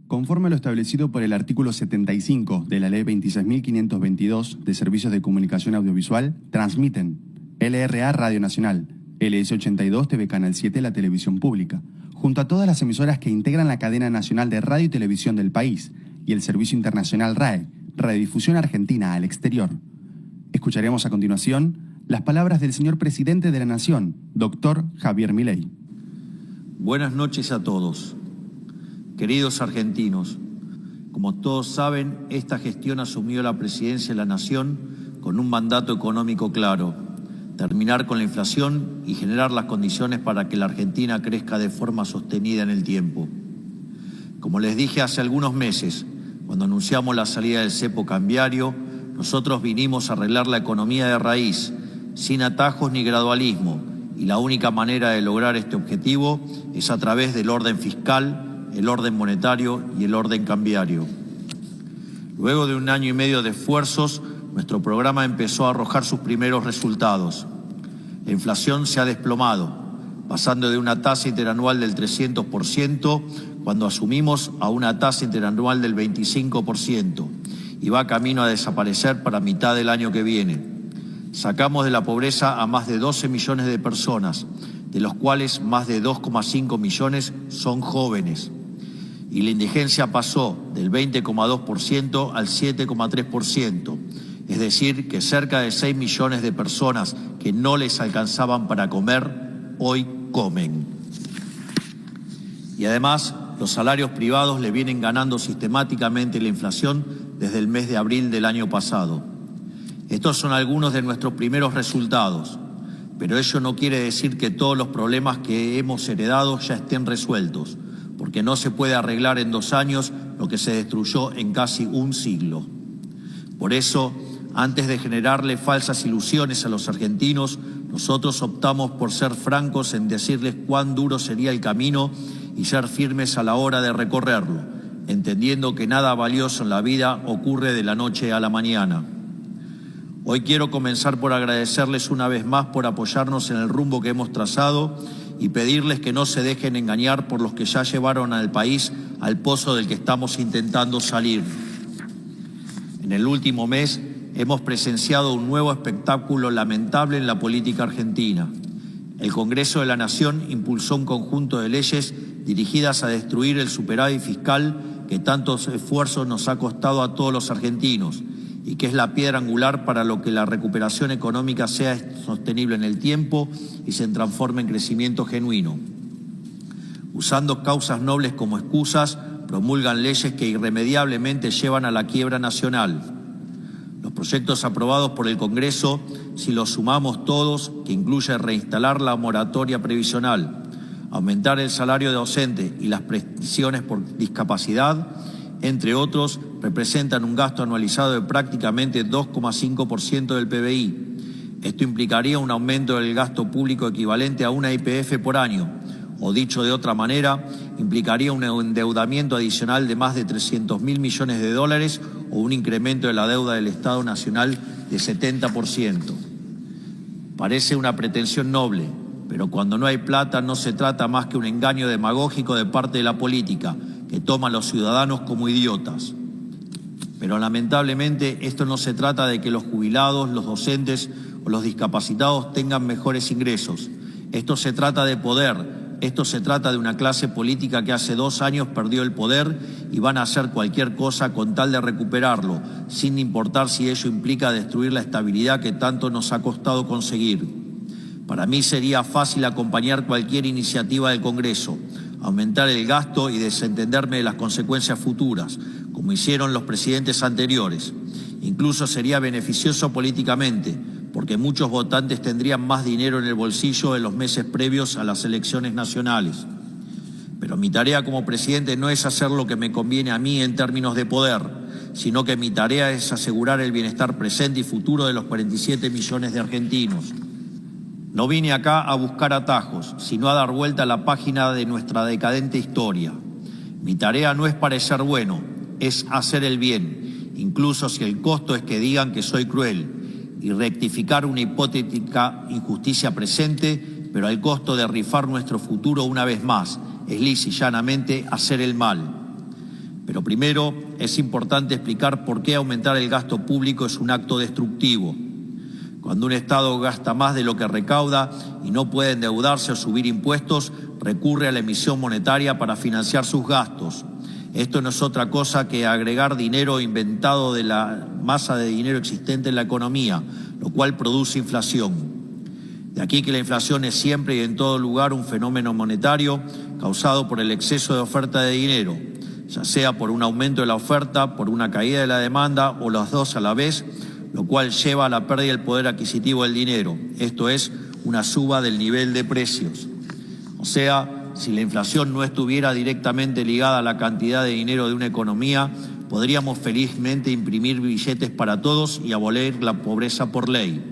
Conforme a lo establecido por el artículo 75 de la Ley 26.522 de Servicios de Comunicación Audiovisual, transmiten LRA Radio Nacional, LS82 TV Canal 7 La Televisión Pública, junto a todas las emisoras que integran la cadena nacional de radio y televisión del país y el servicio internacional RAE, Radiodifusión Argentina al Exterior. Escucharemos a continuación las palabras del señor Presidente de la Nación, doctor Javier Milei. Buenas noches a todos. Queridos argentinos, como todos saben, esta gestión asumió la presidencia de la Nación con un mandato económico claro: terminar con la inflación y generar las condiciones para que la Argentina crezca de forma sostenida en el tiempo. Como les dije hace algunos meses, cuando anunciamos la salida del cepo cambiario, nosotros vinimos a arreglar la economía de raíz, sin atajos ni gradualismo, y la única manera de lograr este objetivo es a través del orden fiscal, el orden monetario y el orden cambiario. Luego de 1 año y medio de esfuerzos, nuestro programa empezó a arrojar sus primeros resultados. La inflación se ha desplomado, pasando de una tasa interanual del 300% cuando asumimos a una tasa interanual del 25%, y va camino a desaparecer para mitad del año que viene. Sacamos de la pobreza a más de 12 millones de personas, de los cuales más de 2,5 millones son jóvenes. Y la indigencia pasó del 20,2% al 7,3%, es decir, que cerca de 6 millones de personas que no les alcanzaban para comer, hoy comen. Y además, los salarios privados le vienen ganando sistemáticamente la inflación desde el mes de abril del año pasado. Estos son algunos de nuestros primeros resultados, pero ello no quiere decir que todos los problemas que hemos heredado ya estén resueltos, porque no se puede arreglar en 2 años lo que se destruyó en casi un siglo. Por eso, antes de generarle falsas ilusiones a los argentinos, nosotros optamos por ser francos en decirles cuán duro sería el camino y ser firmes a la hora de recorrerlo, entendiendo que nada valioso en la vida ocurre de la noche a la mañana. Hoy quiero comenzar por agradecerles una vez más por apoyarnos en el rumbo que hemos trazado y pedirles que no se dejen engañar por los que ya llevaron al país al pozo del que estamos intentando salir. En el último mes hemos presenciado un nuevo espectáculo lamentable en la política argentina. El Congreso de la Nación impulsó un conjunto de leyes dirigidas a destruir el superávit fiscal que tantos esfuerzos nos ha costado a todos los argentinos y que es la piedra angular para lo que la recuperación económica sea sostenible en el tiempo y se transforme en crecimiento genuino. Usando causas nobles como excusas, promulgan leyes que irremediablemente llevan a la quiebra nacional. Los proyectos aprobados por el Congreso, si los sumamos todos, que incluye reinstalar la moratoria previsional, aumentar el salario de docente y las prestaciones por discapacidad, entre otros, representan un gasto anualizado de prácticamente 2,5% del PBI. Esto implicaría un aumento del gasto público equivalente a una YPF por año, o dicho de otra manera, implicaría un endeudamiento adicional de más de 300.000 millones de dólares o un incremento de la deuda del Estado Nacional de 70%. Parece una pretensión noble, pero cuando no hay plata no se trata más que un engaño demagógico de parte de la política, que toma a los ciudadanos como idiotas. Pero lamentablemente esto no se trata de que los jubilados, los docentes o los discapacitados tengan mejores ingresos. Esto se trata de poder, esto se trata de una clase política que hace 2 años perdió el poder y van a hacer cualquier cosa con tal de recuperarlo, sin importar si ello implica destruir la estabilidad que tanto nos ha costado conseguir. Para mí sería fácil acompañar cualquier iniciativa del Congreso, aumentar el gasto y desentenderme de las consecuencias futuras, como hicieron los presidentes anteriores. Incluso sería beneficioso políticamente, porque muchos votantes tendrían más dinero en el bolsillo en los meses previos a las elecciones nacionales. Pero mi tarea como presidente no es hacer lo que me conviene a mí en términos de poder, sino que mi tarea es asegurar el bienestar presente y futuro de los 47 millones de argentinos. No vine acá a buscar atajos, sino a dar vuelta a la página de nuestra decadente historia. Mi tarea no es parecer bueno, es hacer el bien, incluso si el costo es que digan que soy cruel, y rectificar una hipotética injusticia presente, pero al costo de rifar nuestro futuro una vez más, es lisa y llanamente hacer el mal. Pero primero es importante explicar por qué aumentar el gasto público es un acto destructivo. Cuando un Estado gasta más de lo que recauda y no puede endeudarse o subir impuestos, recurre a la emisión monetaria para financiar sus gastos. Esto no es otra cosa que agregar dinero inventado de la masa de dinero existente en la economía, lo cual produce inflación. De aquí que la inflación es siempre y en todo lugar un fenómeno monetario causado por el exceso de oferta de dinero, ya sea por un aumento de la oferta, por una caída de la demanda o las dos a la vez, lo cual lleva a la pérdida del poder adquisitivo del dinero, esto es, una suba del nivel de precios. O sea, si la inflación no estuviera directamente ligada a la cantidad de dinero de una economía, podríamos felizmente imprimir billetes para todos y abolir la pobreza por ley.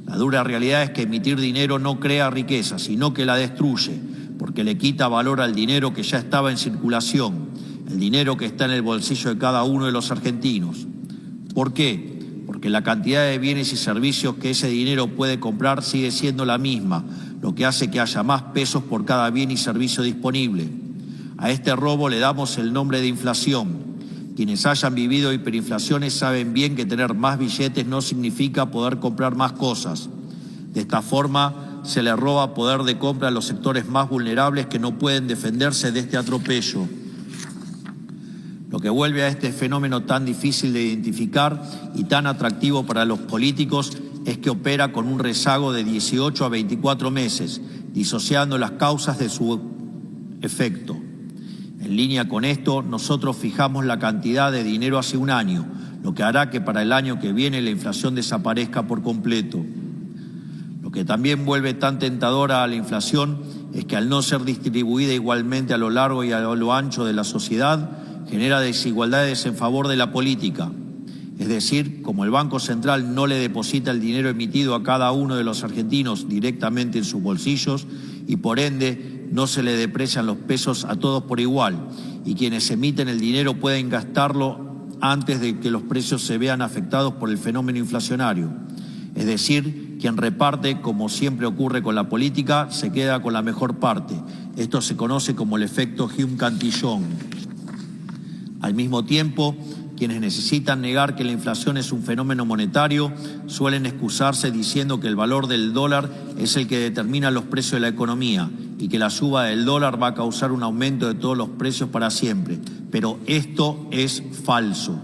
La dura realidad es que emitir dinero no crea riqueza, sino que la destruye, porque le quita valor al dinero que ya estaba en circulación, el dinero que está en el bolsillo de cada uno de los argentinos. ¿Por qué? Porque la cantidad de bienes y servicios que ese dinero puede comprar sigue siendo la misma, lo que hace que haya más pesos por cada bien y servicio disponible. A este robo le damos el nombre de inflación. Quienes hayan vivido hiperinflaciones saben bien que tener más billetes no significa poder comprar más cosas. De esta forma se le roba poder de compra a los sectores más vulnerables que no pueden defenderse de este atropello. Lo que vuelve a este fenómeno tan difícil de identificar y tan atractivo para los políticos es que opera con un rezago de 18 a 24 meses, disociando las causas de su efecto. En línea con esto, nosotros fijamos la cantidad de dinero hace un año, lo que hará que para el año que viene la inflación desaparezca por completo. Lo que también vuelve tan tentadora a la inflación es que al no ser distribuida igualmente a lo largo y a lo ancho de la sociedad, genera desigualdades en favor de la política. Es decir, como el Banco Central no le deposita el dinero emitido a cada uno de los argentinos directamente en sus bolsillos y por ende no se le deprecian los pesos a todos por igual y quienes emiten el dinero pueden gastarlo antes de que los precios se vean afectados por el fenómeno inflacionario. Es decir, quien reparte, como siempre ocurre con la política, se queda con la mejor parte. Esto se conoce como el efecto Hume-Cantillon. Al mismo tiempo, quienes necesitan negar que la inflación es un fenómeno monetario suelen excusarse diciendo que el valor del dólar es el que determina los precios de la economía y que la suba del dólar va a causar un aumento de todos los precios para siempre. Pero esto es falso.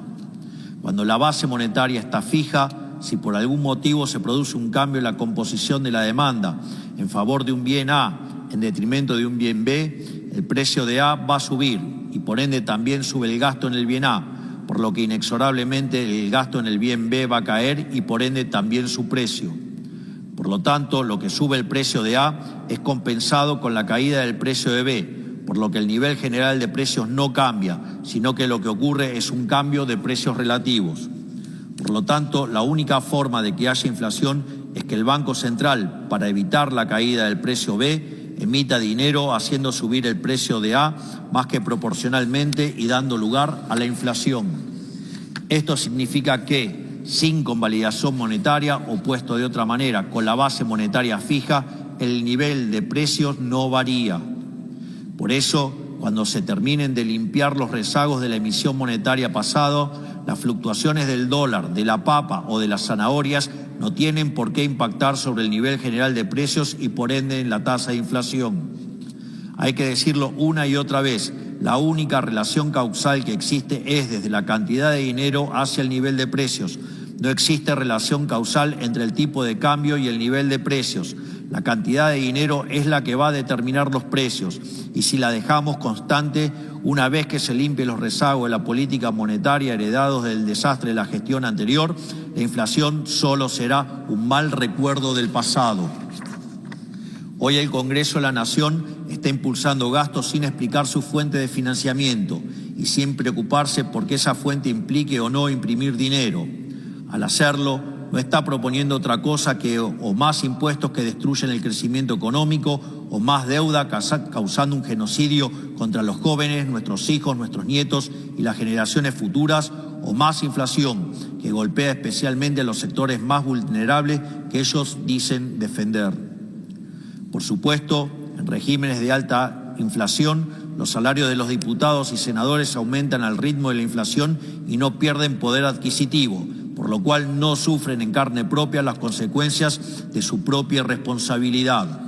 Cuando la base monetaria está fija, si por algún motivo se produce un cambio en la composición de la demanda en favor de un bien A en detrimento de un bien B, el precio de A va a subir y por ende también sube el gasto en el bien A, por lo que inexorablemente el gasto en el bien B va a caer y por ende también su precio. Por lo tanto, lo que sube el precio de A es compensado con la caída del precio de B, por lo que el nivel general de precios no cambia, sino que lo que ocurre es un cambio de precios relativos. Por lo tanto, la única forma de que haya inflación es que el Banco Central, para evitar la caída del precio B, emita dinero haciendo subir el precio de A más que proporcionalmente y dando lugar a la inflación. Esto significa que, sin convalidación monetaria o puesto de otra manera, con la base monetaria fija, el nivel de precios no varía. Por eso, cuando se terminen de limpiar los rezagos de la emisión monetaria pasado, las fluctuaciones del dólar, de la papa o de las zanahorias no tienen por qué impactar sobre el nivel general de precios y por ende en la tasa de inflación. Hay que decirlo una y otra vez, la única relación causal que existe es desde la cantidad de dinero hacia el nivel de precios. No existe relación causal entre el tipo de cambio y el nivel de precios. La cantidad de dinero es la que va a determinar los precios y si la dejamos constante, una vez que se limpie los rezagos de la política monetaria heredados del desastre de la gestión anterior, la inflación solo será un mal recuerdo del pasado. Hoy el Congreso de la Nación está impulsando gastos sin explicar su fuente de financiamiento y sin preocuparse por que esa fuente implique o no imprimir dinero. Al hacerlo, no está proponiendo otra cosa que o más impuestos que destruyen el crecimiento económico o más deuda causando un genocidio contra los jóvenes, nuestros hijos, nuestros nietos y las generaciones futuras o más inflación que golpea especialmente a los sectores más vulnerables que ellos dicen defender. Por supuesto, en regímenes de alta inflación los salarios de los diputados y senadores aumentan al ritmo de la inflación y no pierden poder adquisitivo, por lo cual no sufren en carne propia las consecuencias de su propia responsabilidad.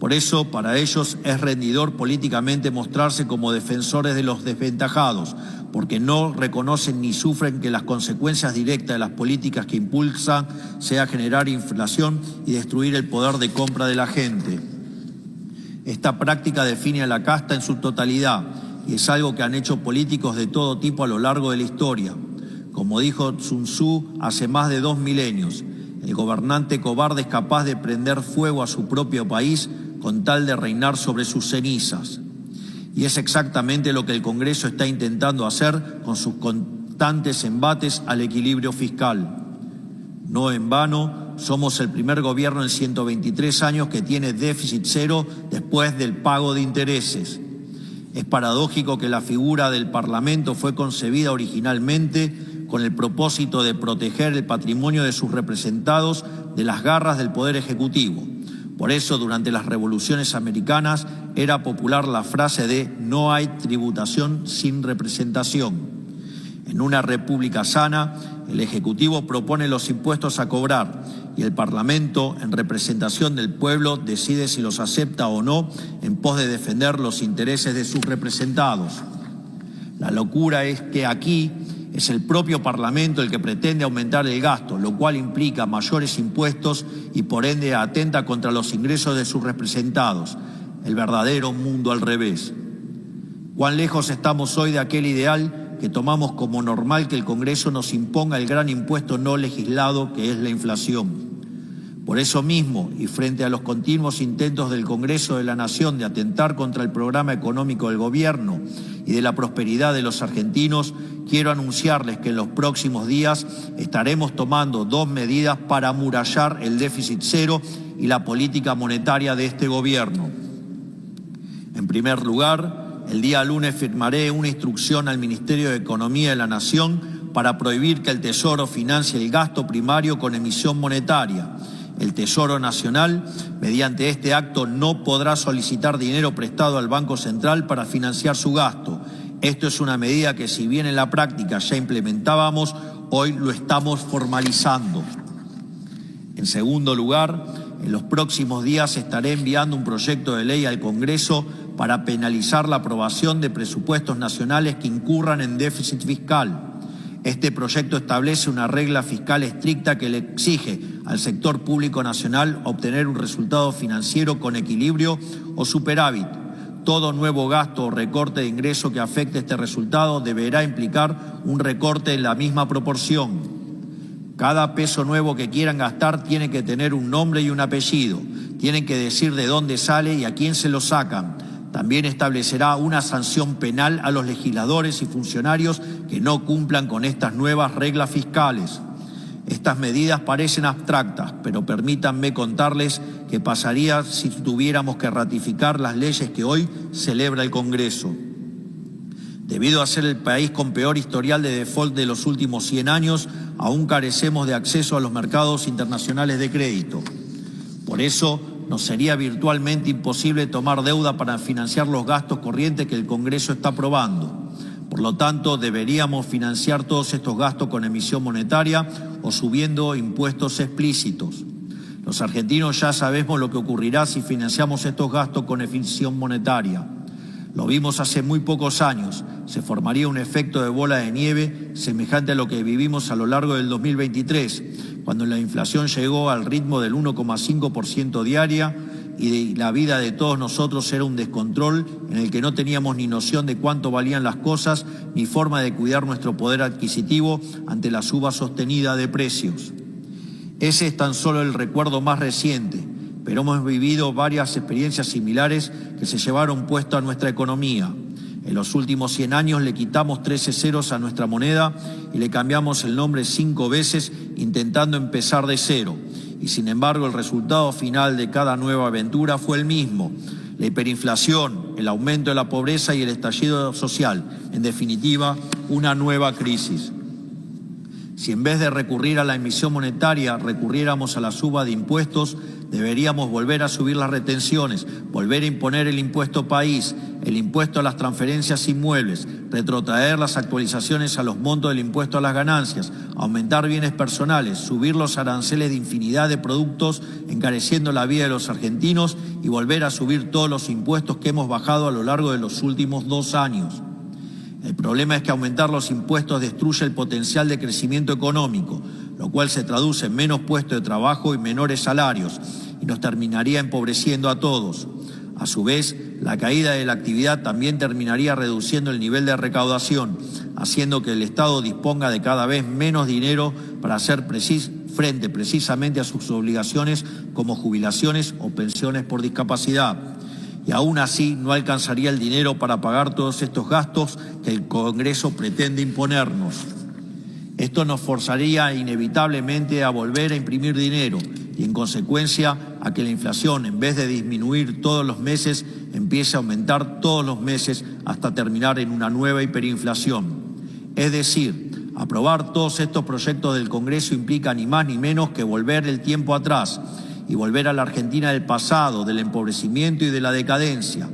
Por eso, para ellos es rendidor políticamente mostrarse como defensores de los desventajados, porque no reconocen ni sufren que las consecuencias directas de las políticas que impulsan sea generar inflación y destruir el poder de compra de la gente. Esta práctica define a la casta en su totalidad y es algo que han hecho políticos de todo tipo a lo largo de la historia. Como dijo Sun Tzu hace más de 2 milenios, el gobernante cobarde es capaz de prender fuego a su propio país con tal de reinar sobre sus cenizas. Y es exactamente lo que el Congreso está intentando hacer con sus constantes embates al equilibrio fiscal. No en vano, somos el primer gobierno en 123 años que tiene déficit cero después del pago de intereses. Es paradójico que la figura del Parlamento fue concebida originalmente con el propósito de proteger el patrimonio de sus representados de las garras del Poder Ejecutivo. Por eso, durante las revoluciones americanas, era popular la frase de "no hay tributación sin representación". En una república sana, el Ejecutivo propone los impuestos a cobrar y el Parlamento, en representación del pueblo, decide si los acepta o no en pos de defender los intereses de sus representados. La locura es que aquí es el propio Parlamento el que pretende aumentar el gasto, lo cual implica mayores impuestos y por ende atenta contra los ingresos de sus representados. El verdadero mundo al revés. ¿Cuán lejos estamos hoy de aquel ideal que tomamos como normal que el Congreso nos imponga el gran impuesto no legislado que es la inflación? Por eso mismo, y frente a los continuos intentos del Congreso de la Nación de atentar contra el programa económico del gobierno y de la prosperidad de los argentinos, quiero anunciarles que en los próximos días estaremos tomando 2 medidas para amurallar el déficit cero y la política monetaria de este gobierno. En primer lugar, el día lunes firmaré una instrucción al Ministerio de Economía de la Nación para prohibir que el Tesoro financie el gasto primario con emisión monetaria. El Tesoro Nacional, mediante este acto, no podrá solicitar dinero prestado al Banco Central para financiar su gasto. Esto es una medida que, si bien en la práctica ya implementábamos, hoy lo estamos formalizando. En segundo lugar, en los próximos días estaré enviando un proyecto de ley al Congreso para penalizar la aprobación de presupuestos nacionales que incurran en déficit fiscal. Este proyecto establece una regla fiscal estricta que le exige al sector público nacional obtener un resultado financiero con equilibrio o superávit. Todo nuevo gasto o recorte de ingreso que afecte este resultado deberá implicar un recorte en la misma proporción. Cada peso nuevo que quieran gastar tiene que tener un nombre y un apellido. Tienen que decir de dónde sale y a quién se lo sacan. También establecerá una sanción penal a los legisladores y funcionarios que no cumplan con estas nuevas reglas fiscales. Estas medidas parecen abstractas, pero permítanme contarles qué pasaría si tuviéramos que ratificar las leyes que hoy celebra el Congreso. Debido a ser el país con peor historial de default de los últimos 100 años, aún carecemos de acceso a los mercados internacionales de crédito. Por eso, nos sería virtualmente imposible tomar deuda para financiar los gastos corrientes que el Congreso está aprobando. Por lo tanto, deberíamos financiar todos estos gastos con emisión monetaria o subiendo impuestos explícitos. Los argentinos ya sabemos lo que ocurrirá si financiamos estos gastos con emisión monetaria. Lo vimos hace muy pocos años. Se formaría un efecto de bola de nieve semejante a lo que vivimos a lo largo del 2023, cuando la inflación llegó al ritmo del 1,5% diaria y la vida de todos nosotros era un descontrol en el que no teníamos ni noción de cuánto valían las cosas ni forma de cuidar nuestro poder adquisitivo ante la suba sostenida de precios. Ese es tan solo el recuerdo más reciente, pero hemos vivido varias experiencias similares que se llevaron puesto a nuestra economía. En los últimos 100 años le quitamos 13 ceros a nuestra moneda y le cambiamos el nombre 5 veces intentando empezar de cero. Y sin embargo el resultado final de cada nueva aventura fue el mismo: la hiperinflación, el aumento de la pobreza y el estallido social. En definitiva, una nueva crisis. Si en vez de recurrir a la emisión monetaria recurriéramos a la suba de impuestos, Deberíamos volver a subir las retenciones, volver a imponer el impuesto país, el impuesto a las transferencias inmuebles, retrotraer las actualizaciones a los montos del impuesto a las ganancias, aumentar bienes personales, subir los aranceles de infinidad de productos, encareciendo la vida de los argentinos y volver a subir todos los impuestos que hemos bajado a lo largo de los últimos 2 años. El problema es que aumentar los impuestos destruye el potencial de crecimiento económico, lo cual se traduce en menos puestos de trabajo y menores salarios, y nos terminaría empobreciendo a todos. A su vez, la caída de la actividad también terminaría reduciendo el nivel de recaudación, haciendo que el Estado disponga de cada vez menos dinero para hacer frente precisamente a sus obligaciones como jubilaciones o pensiones por discapacidad. Y aún así no alcanzaría el dinero para pagar todos estos gastos que el Congreso pretende imponernos. Esto nos forzaría inevitablemente a volver a imprimir dinero y, en consecuencia, a que la inflación, en vez de disminuir todos los meses, empiece a aumentar todos los meses hasta terminar en una nueva hiperinflación. Es decir, aprobar todos estos proyectos del Congreso implica ni más ni menos que volver el tiempo atrás y volver a la Argentina del pasado, del empobrecimiento y de la decadencia.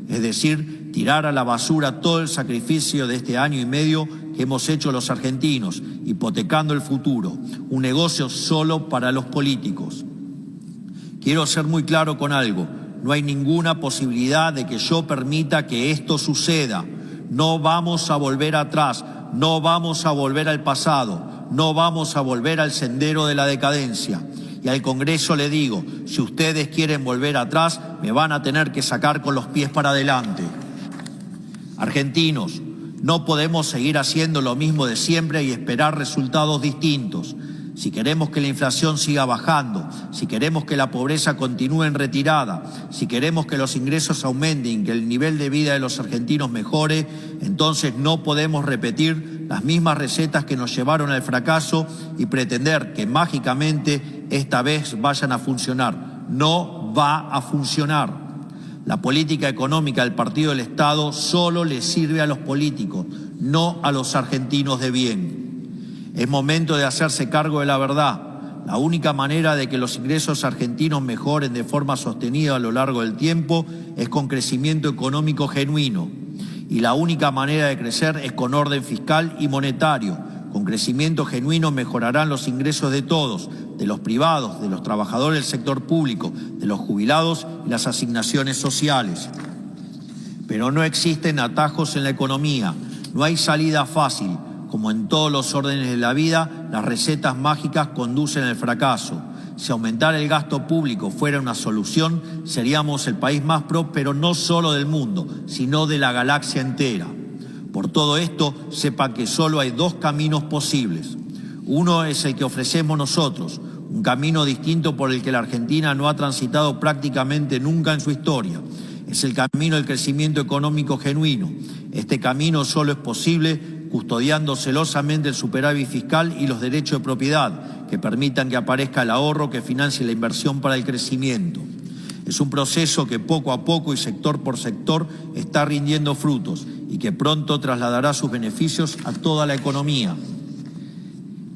Es decir, tirar a la basura todo el sacrificio de este año y medio que hemos hecho los argentinos, hipotecando el futuro, un negocio solo para los políticos. Quiero ser muy claro con algo, no hay ninguna posibilidad de que yo permita que esto suceda. No vamos a volver atrás, no vamos a volver al pasado, no vamos a volver al sendero de la decadencia. Y al Congreso le digo, si ustedes quieren volver atrás, me van a tener que sacar con los pies para adelante. Argentinos, no podemos seguir haciendo lo mismo de siempre y esperar resultados distintos. Si queremos que la inflación siga bajando, si queremos que la pobreza continúe en retirada, si queremos que los ingresos aumenten y que el nivel de vida de los argentinos mejore, entonces no podemos repetir las mismas recetas que nos llevaron al fracaso y pretender que mágicamente esta vez vayan a funcionar. No va a funcionar. La política económica del Partido del Estado solo le sirve a los políticos, no a los argentinos de bien. Es momento de hacerse cargo de la verdad. La única manera de que los ingresos argentinos mejoren de forma sostenida a lo largo del tiempo es con crecimiento económico genuino. Y la única manera de crecer es con orden fiscal y monetario. Con crecimiento genuino mejorarán los ingresos de todos, de los privados, de los trabajadores del sector público, de los jubilados y las asignaciones sociales. Pero no existen atajos en la economía, no hay salida fácil. Como en todos los órdenes de la vida, las recetas mágicas conducen al fracaso. Si aumentar el gasto público fuera una solución, seríamos el país más próspero no solo del mundo, sino de la galaxia entera. Por todo esto, sepa que solo hay 2 caminos posibles. Uno es el que ofrecemos nosotros, un camino distinto por el que la Argentina no ha transitado prácticamente nunca en su historia. Es el camino del crecimiento económico genuino. Este camino solo es posible custodiando celosamente el superávit fiscal y los derechos de propiedad, que permitan que aparezca el ahorro que financie la inversión para el crecimiento. Es un proceso que poco a poco y sector por sector está rindiendo frutos y que pronto trasladará sus beneficios a toda la economía.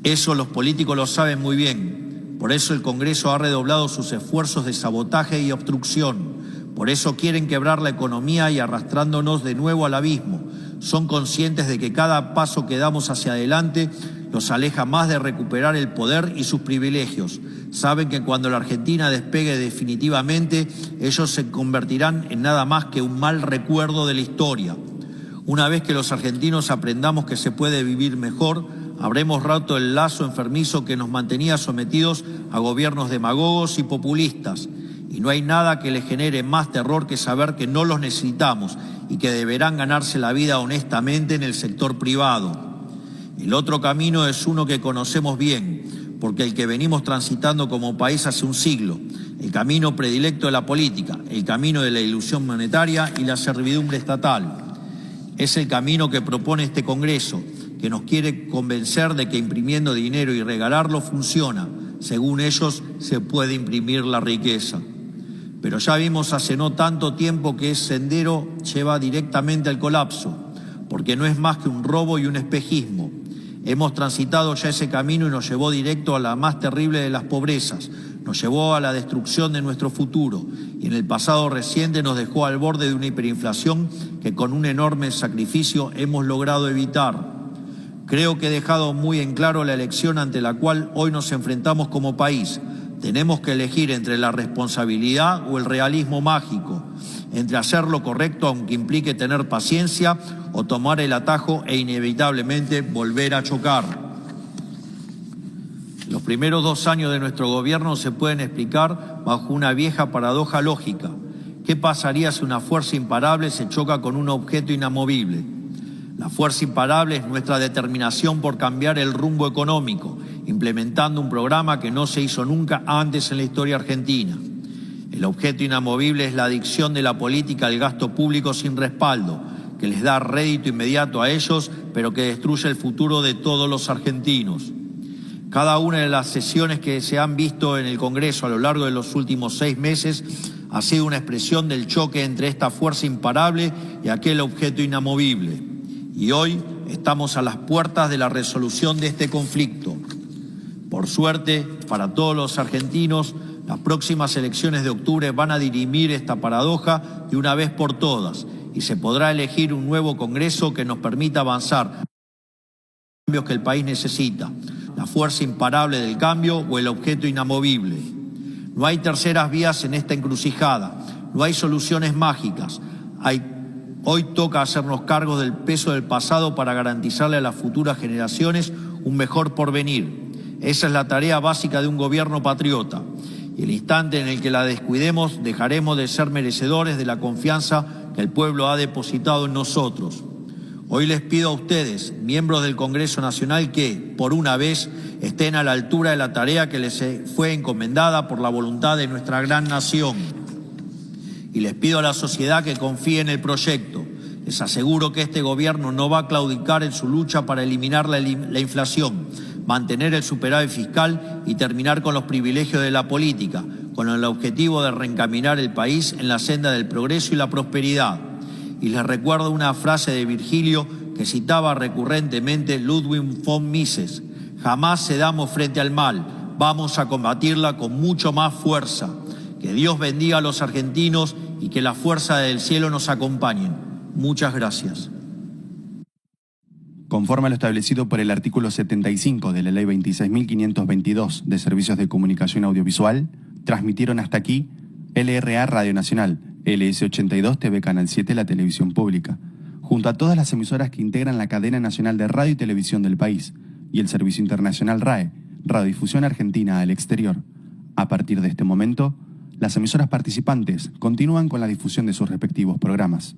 Eso los políticos lo saben muy bien. Por eso el Congreso ha redoblado sus esfuerzos de sabotaje y obstrucción. Por eso quieren quebrar la economía y arrastrándonos de nuevo al abismo. Son conscientes de que cada paso que damos hacia adelante los aleja más de recuperar el poder y sus privilegios. Saben que cuando la Argentina despegue definitivamente, ellos se convertirán en nada más que un mal recuerdo de la historia. Una vez que los argentinos aprendamos que se puede vivir mejor, habremos roto el lazo enfermizo que nos mantenía sometidos a gobiernos demagogos y populistas. Y no hay nada que les genere más terror que saber que no los necesitamos y que deberán ganarse la vida honestamente en el sector privado. El otro camino es uno que conocemos bien, porque el que venimos transitando como país hace un siglo, el camino predilecto de la política, el camino de la ilusión monetaria y la servidumbre estatal. Es el camino que propone este Congreso, que nos quiere convencer de que imprimiendo dinero y regalarlo funciona. Según ellos, se puede imprimir la riqueza. Pero ya vimos hace no tanto tiempo que ese sendero lleva directamente al colapso, porque no es más que un robo y un espejismo. Hemos transitado ya ese camino y nos llevó directo a la más terrible de las pobrezas. nos llevó a la destrucción de nuestro futuro y en el pasado reciente nos dejó al borde de una hiperinflación que con un enorme sacrificio hemos logrado evitar. Creo que he dejado muy en claro la elección ante la cual hoy nos enfrentamos como país. Tenemos que elegir entre la responsabilidad o el realismo mágico, entre hacer lo correcto aunque implique tener paciencia o tomar el atajo e inevitablemente volver a chocar. Los primeros 2 años de nuestro gobierno se pueden explicar bajo una vieja paradoja lógica. ¿Qué pasaría si una fuerza imparable se choca con un objeto inamovible? La fuerza imparable es nuestra determinación por cambiar el rumbo económico, implementando un programa que no se hizo nunca antes en la historia argentina. El objeto inamovible es la adicción de la política al gasto público sin respaldo, que les da rédito inmediato a ellos, pero que destruye el futuro de todos los argentinos. Cada una de las sesiones que se han visto en el Congreso a lo largo de los últimos 6 meses ha sido una expresión del choque entre esta fuerza imparable y aquel objeto inamovible. Y hoy estamos a las puertas de la resolución de este conflicto. Por suerte, para todos los argentinos, las próximas elecciones de octubre van a dirimir esta paradoja de una vez por todas y se podrá elegir un nuevo Congreso que nos permita avanzar en los cambios que el país necesita, la fuerza imparable del cambio o el objeto inamovible. No hay terceras vías en esta encrucijada, no hay soluciones mágicas. Hoy toca hacernos cargo del peso del pasado para garantizarle a las futuras generaciones un mejor porvenir. Esa es la tarea básica de un gobierno patriota. Y el instante en el que la descuidemos, dejaremos de ser merecedores de la confianza que el pueblo ha depositado en nosotros. Hoy les pido a ustedes, miembros del Congreso Nacional, que, por una vez, estén a la altura de la tarea que les fue encomendada por la voluntad de nuestra gran nación. Y les pido a la sociedad que confíe en el proyecto. Les aseguro que este gobierno no va a claudicar en su lucha para eliminar la inflación, mantener el superávit fiscal y terminar con los privilegios de la política, con el objetivo de reencaminar el país en la senda del progreso y la prosperidad. Y les recuerdo una frase de Virgilio que citaba recurrentemente Ludwig von Mises: jamás cedamos frente al mal, vamos a combatirla con mucho más fuerza. Que Dios bendiga a los argentinos y que la fuerza del cielo nos acompañe. Muchas gracias. Conforme a lo establecido por el artículo 75 de la Ley 26.522 de Servicios de Comunicación Audiovisual, transmitieron hasta aquí LRA Radio Nacional, LS82 TV Canal 7, la televisión pública, junto a todas las emisoras que integran la cadena nacional de radio y televisión del país, y el servicio internacional RAE, Radiodifusión Argentina al Exterior. A partir de este momento, las emisoras participantes continúan con la difusión de sus respectivos programas.